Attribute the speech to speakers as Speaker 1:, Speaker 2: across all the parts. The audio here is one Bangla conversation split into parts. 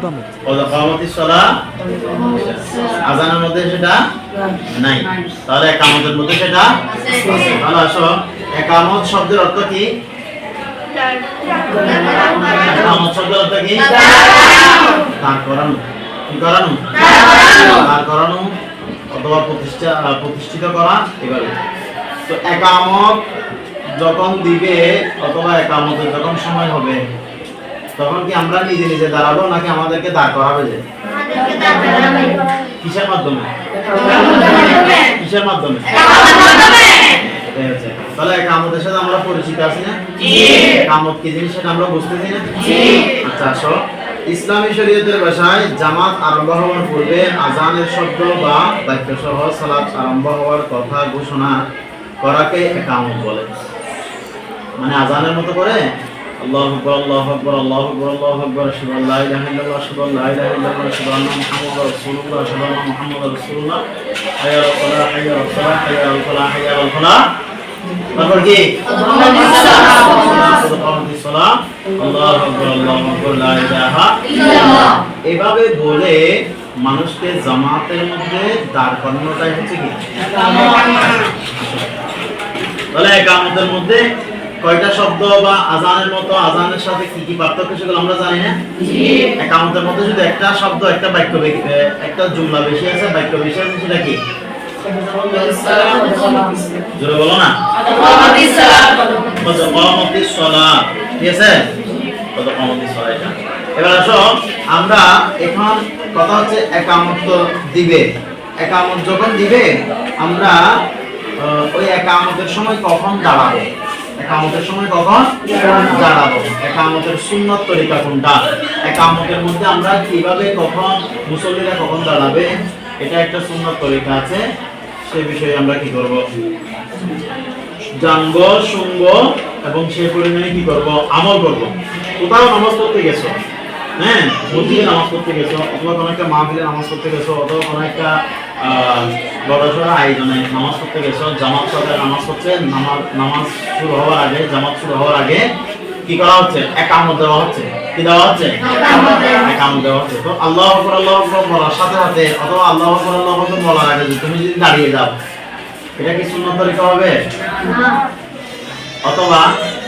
Speaker 1: কামাতিস সালাহ আযানের মধ্যে সেটা নাই, তাহলে ইকামতের মধ্যে সেটা আছে। তাহলে আসো, ইকামত শব্দের অর্থ কি? ইকামত শব্দের অর্থ কি? দাঁড় করানো। কি করানো? দাঁড় করানো অথবা প্রতিষ্ঠিত করা। এভাবে তো ইকামত যখন দিবে অথবা ইকামতের যখন সময় হবে, তখন কি আমরা নিজে নিজে দাঁড়াবো নাকি আমাদেরকে দাঁড় করাবে? যে কিসের মাধ্যমে? কিসের মাধ্যমে? তাহলে ইকামতের সাথে আমরা পরিচিত আছি না? ইকামত কি জিনিস সেটা আমরা বুঝতেছি না? আচ্ছা আসো, ইসলামী শরীয়তের ভাষায় জামাত আরম্ভ হওয়ার পূর্বে আযানের শব্দ বা বাক্য সহ সালাত আরম্ভ হওয়ার কথা ঘোষণা করাকে ইকামত বলে। মানে আযানের মতো করে আল্লাহু আকবার আল্লাহু আকবার আল্লাহু আকবার আল্লাহু আকবার আশহাদু আল্লা ইলাহা ইল্লাল্লাহ আশহাদু আল্লা ইলাহা ইল্লাল্লাহ আশহাদু আন্না মুহাম্মাদার রাসূলুল্লাহ আশহাদু আন্না মুহাম্মাদার রাসূলুল্লাহ হাইয়া আলাস সালাহ হাইয়া আলাস সালাহ হাইয়া আলাল ফালাহ হাইয়া আলাল ফালাহ। তারপর কি? কামাতিস সালাহ আল্লাহু আকবার আল্লাহু আকবার লা ইলাহা ইল্লাল্লাহ। এভাবে বলে মানুষকে জামাতের মধ্যে দাঁড় করানোটাই হচ্ছে কি তাহলে ইকামতের মধ্যে কয়টা শব্দ বা আযানের মতো আযানের সাথে কি কি পার্থক্য সেগুলো আমরা জানি না? জি। ইকামতের মধ্যে যদি একটা শব্দ একটা বাক্য একটা জুমলা বেশি আছে, বাক্য বেশি আছে, সেটা কি? জোরে বলো না। কামাতিস সালাহ। ঠিক আছে? কামাতিস সালাহ এটা। এবার আসো, আমরা এখন কথা হচ্ছে ইকামত দিবে। ইকামত যখন দিবে আমরা ওই ইকামতের সময় কখন দাঁড়াবো? ইকামতের সময় কখন দাঁড়াবো? ইকামতের সুন্নাত তরিকা কোনটা? ইকামতের মধ্যে আমরা কিভাবে কখন মুসল্লিরা কখন দাঁড়াবে, এটা একটা সুন্নাত তরিকা আছে। সেই বিষয়ে আমরা কি করব? জানবো, শুনবো এবং সেই পরিমাণে কি করব? আমল করব। কোথাও নামাজ পড়তে গেছো, হ্যাঁ, মসজিদে নামাজ পড়তে গেছো, অথবা কোনো একটা মাহফিলে নামাজ পড়তে গেছো, অথবা কোনো একটা বড়সড় আয়োজনে নামাজ পড়তে গেছো, জামাত সাথে নামাজ পড়ছে, নামাজ শুরু হওয়ার আগে, জামাত শুরু হওয়ার আগে কি করা হচ্ছে? ইকামত দেওয়া হচ্ছে। কি দেওয়া হচ্ছে? ইকামত দেওয়া হচ্ছে। তো আল্লাহু আকবার বলার সাথে সাথে অথবা আল্লাহু আকবার বলার আগে তুমি যদি দাঁড়িয়ে যাও, এটা কি সুন্নাত তরিকা হবে? অথবা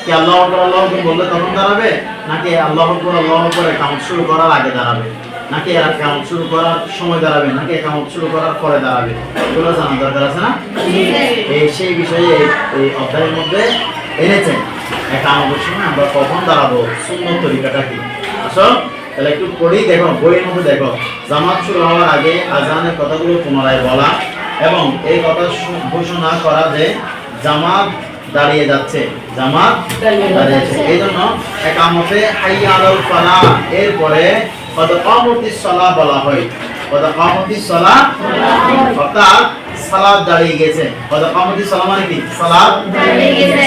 Speaker 1: কি আল্লাহু আকবার বললে তখন দাঁড়াবে, নাকি আল্লাহু আকবার ইকামত শুরু করার আগে দাঁড়াবে, নাকি ইকামত শুরু করার সময় দাঁড়াবে, নাকি ইকামত শুরু করার পরে দাঁড়াবে? এগুলো জানার দরকার আছে না? সেই বিষয়ে এই অধ্যায়ের মধ্যে এনেছেন ইকামতের সময় আমরা কখন দাঁড়াবো, সুন্নাত তরিকাটা কি। আসো তাহলে একটু পড়েই দেখো, বইয়ের মধ্যে দেখো, জামাত শুরু হওয়ার আগে আযানের কথাগুলো পুনরায় বলা এবং এই কথা ঘোষণা করা যে জামাত দাঁড়িয়ে যাচ্ছে, জামাত দাঁড়িয়েছে। এই জন্য ইকামতে হাইয়া আলাল ফালাহ এরপরে কামাতিস সালাহ বলা হয়। কামাতিস সালাহ অর্থাৎ সালাত দাঁড়িয়ে গেছে। কামাতিস সালাহ মানে কি? সালাত দাঁড়িয়ে গেছে।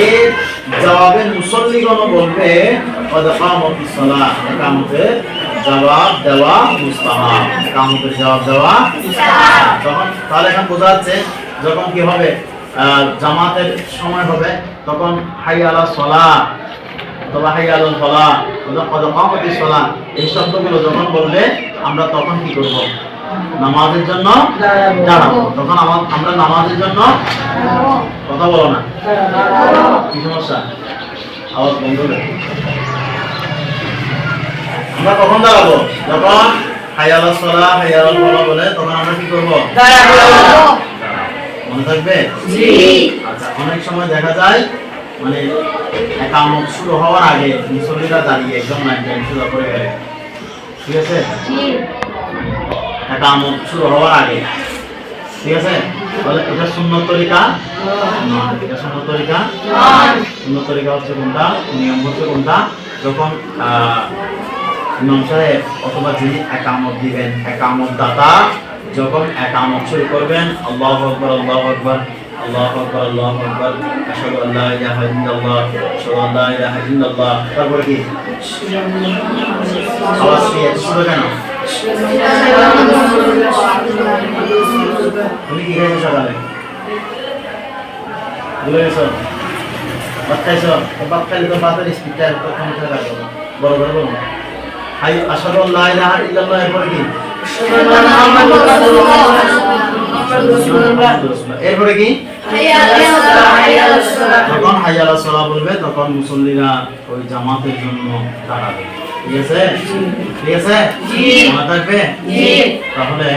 Speaker 1: এর জবাবে মুসল্লিগণ বলবে কামাতিস সালাহ। ইকামতের জবাব দেওয়া মুস্তাহাব। ইকামতের জবাব দেওয়া মুস্তাহাব। তখন তাহলে এখন বোঝা যাচ্ছে যখন কি হবে, জামাতের সময় হবে, তখন হাইয়া আলাস সালাহ অথবা হাইয়া আলাল ফালাহ অথবা কামাতিস সালাহ এই শব্দগুলো যখন বলবে আমরা তখন কি করব? নামাজের জন্য দাঁড়াবো। তখন আমরা নামাজের জন্য কথা বলো না, কি সমস্যা? আওয়াজ বন্ধ করে। আমরা কখন দাঁড়াবো? যখন হাইয়া আলাস সালাহ হাইয়া আলাল ফালাহ বলে তখন আমরা কি করব? দাঁড়াবো। মনে থাকবে? জি। আচ্ছা, অনেক সময় দেখা যায় মানে ইকামত শুরু হওয়ার আগে মুসল্লিরা দাঁড়িয়ে একদম লাইন সোজা করে গেলে, ঠিক আছে? জি। ইকামত শুরু হওয়ার আগে, ঠিক আছে? তাহলে এটা সুন্নাত তরিকা না, এটা সুন্নাত তরিকা নয়। সুন্নাত তরিকা হচ্ছে কোনটা? নিয়ম হচ্ছে কোনটা? যখন ইমাম সাহেব অথবা যিনি ইকামত দিবেন, ইকামত দাতা যখন ইকামত শুরু করবেন, আল্লাহু আকবার আল্লাহু আকবার আল্লাহু আকবার আল্লাহু আকবার আশহাদু আল্লা ইলাহা ইল্লাল্লাহ আশহাদু আল্লা ইলাহা ইল্লাল্লাহ। তারপর কি আওয়াজ দিয়ে শুরু কেন? তুমি কি খাইছো সকালে? ভুলে গেছো? ভাত খাইছো? ভাত খাইলে তো ভাতের স্পিডটা কম করে রাখো, বড় করে বলো। হাই আশহাদু আল্লা ইলাহা ইল্লাল্লাহ এরপরে কি এরপরে কি যখন হাইয়া আলাস সালাহ বলবে তখন মুসল্লিরা ওই জামাতের জন্য দাঁড়াবে। ঠিক আছে? ঠিক আছে? জি। মনে থাকবে? জি। তাহলে